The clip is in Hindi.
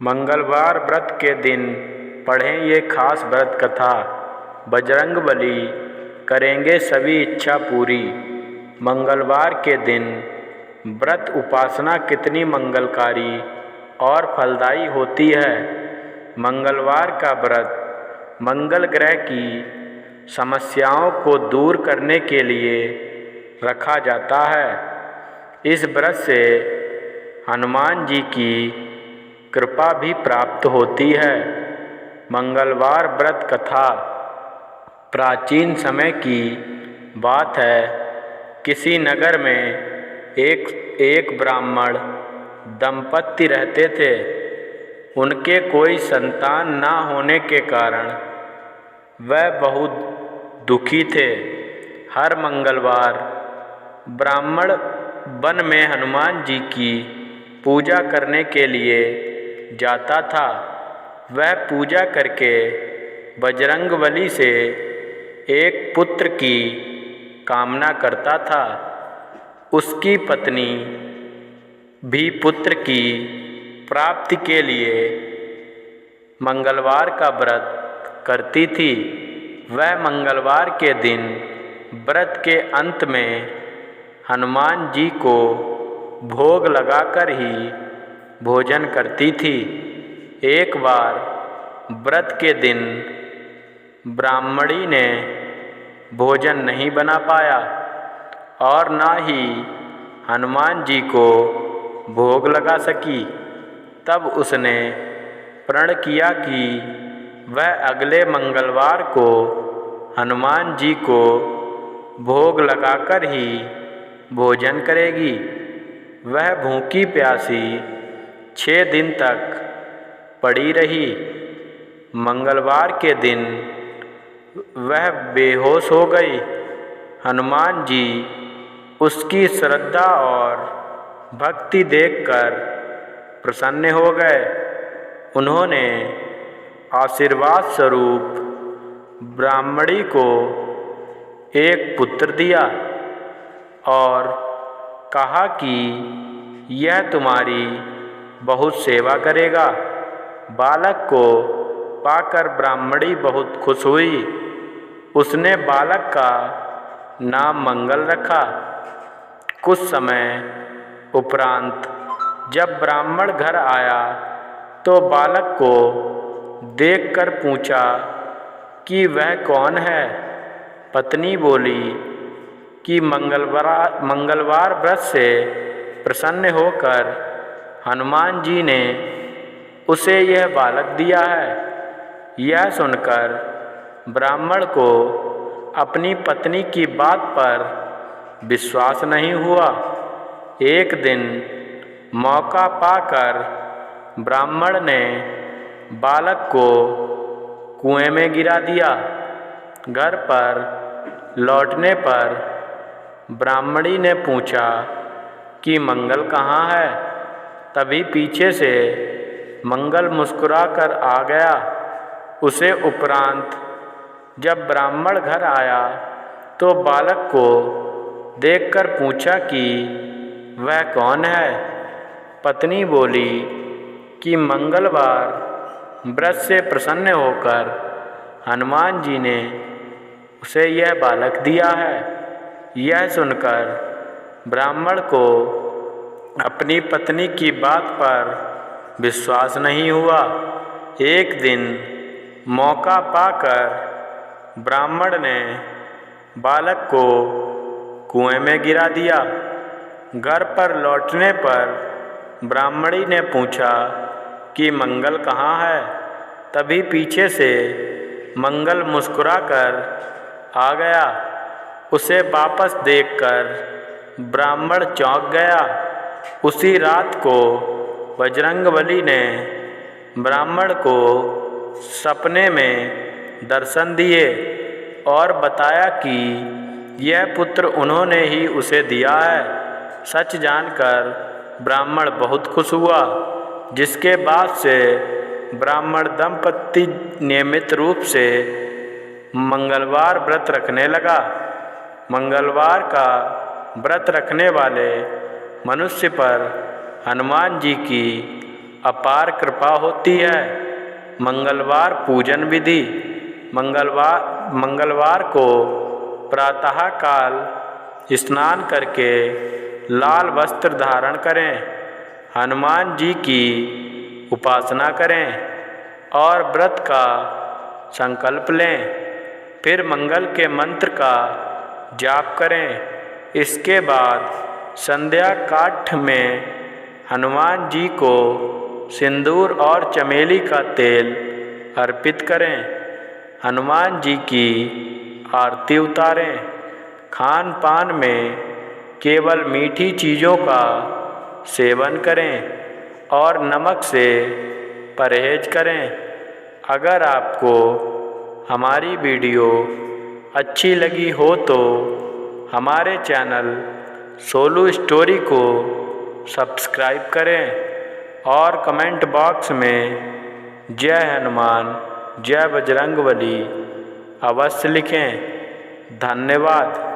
मंगलवार व्रत के दिन पढ़ें ये खास व्रत कथा। बजरंगबली करेंगे सभी इच्छा पूरी। मंगलवार के दिन व्रत उपासना कितनी मंगलकारी और फलदायी होती है। मंगलवार का व्रत मंगल ग्रह की समस्याओं को दूर करने के लिए रखा जाता है। इस व्रत से हनुमान जी की कृपा भी प्राप्त होती है। मंगलवार व्रत कथा प्राचीन समय की बात है। किसी नगर में एक ब्राह्मण दंपति रहते थे। उनके कोई संतान ना होने के कारण वह बहुत दुखी थे। हर मंगलवार ब्राह्मण वन में हनुमान जी की पूजा करने के लिए जाता था। वह पूजा करके बजरंगबली से एक पुत्र की कामना करता था। उसकी पत्नी भी पुत्र की प्राप्ति के लिए मंगलवार का व्रत करती थी। वह मंगलवार के दिन व्रत के अंत में हनुमान जी को भोग लगाकर ही भोजन करती थी। एक बार व्रत के दिन ब्राह्मणी ने भोजन नहीं बना पाया और ना ही हनुमान जी को भोग लगा सकी। तब उसने प्रण किया कि वह अगले मंगलवार को हनुमान जी को भोग लगाकर ही भोजन करेगी। वह भूखी प्यासी 6 दिन तक पड़ी रही। मंगलवार के दिन वह बेहोश हो गई। हनुमान जी उसकी श्रद्धा और भक्ति देखकर प्रसन्न हो गए। उन्होंने आशीर्वाद स्वरूप ब्राह्मणी को एक पुत्र दिया और कहा कि यह तुम्हारी बहुत सेवा करेगा। बालक को पाकर ब्राह्मणी बहुत खुश हुई। उसने बालक का नाम मंगल रखा। कुछ समय उपरांत जब ब्राह्मण घर आया तो बालक को देखकर पूछा कि वह कौन है। पत्नी बोली कि मंगलवार व्रत से प्रसन्न होकर हनुमान जी ने उसे यह बालक दिया है। यह सुनकर ब्राह्मण को अपनी पत्नी की बात पर विश्वास नहीं हुआ। एक दिन मौका पाकर ब्राह्मण ने बालक को कुएं में गिरा दिया। घर पर लौटने पर ब्राह्मणी ने पूछा कि मंगल कहाँ है। तभी पीछे से मंगल मुस्कुराकर आ गया। उसे उपरांत जब ब्राह्मण घर आया तो बालक को देखकर पूछा कि वह कौन है। पत्नी बोली कि मंगलवार व्रत से प्रसन्न होकर हनुमान जी ने उसे यह बालक दिया है। यह सुनकर ब्राह्मण को अपनी पत्नी की बात पर विश्वास नहीं हुआ। एक दिन मौका पाकर ब्राह्मण ने बालक को कुएं में गिरा दिया। घर पर लौटने पर ब्राह्मणी ने पूछा कि मंगल कहाँ है। तभी पीछे से मंगल मुस्कुराकर आ गया। उसे वापस देखकर ब्राह्मण चौंक गया। उसी रात को बजरंगबली ने ब्राह्मण को सपने में दर्शन दिए और बताया कि यह पुत्र उन्होंने ही उसे दिया है। सच जानकर ब्राह्मण बहुत खुश हुआ, जिसके बाद से ब्राह्मण दंपति नियमित रूप से मंगलवार व्रत रखने लगा। मंगलवार का व्रत रखने वाले मनुष्य पर हनुमान जी की अपार कृपा होती है। मंगलवार पूजन विधि। मंगलवार को प्रातःकाल स्नान करके लाल वस्त्र धारण करें, हनुमान जी की उपासना करें और व्रत का संकल्प लें। फिर मंगल के मंत्र का जाप करें। इसके बाद संध्या काठ में हनुमान जी को सिंदूर और चमेली का तेल अर्पित करें। हनुमान जी की आरती उतारें। खान पान में केवल मीठी चीज़ों का सेवन करें और नमक से परहेज करें। अगर आपको हमारी वीडियो अच्छी लगी हो तो हमारे चैनल सोलू स्टोरी को सब्सक्राइब करें और कमेंट बॉक्स में जय हनुमान जय बजरंगबली अवश्य लिखें। धन्यवाद।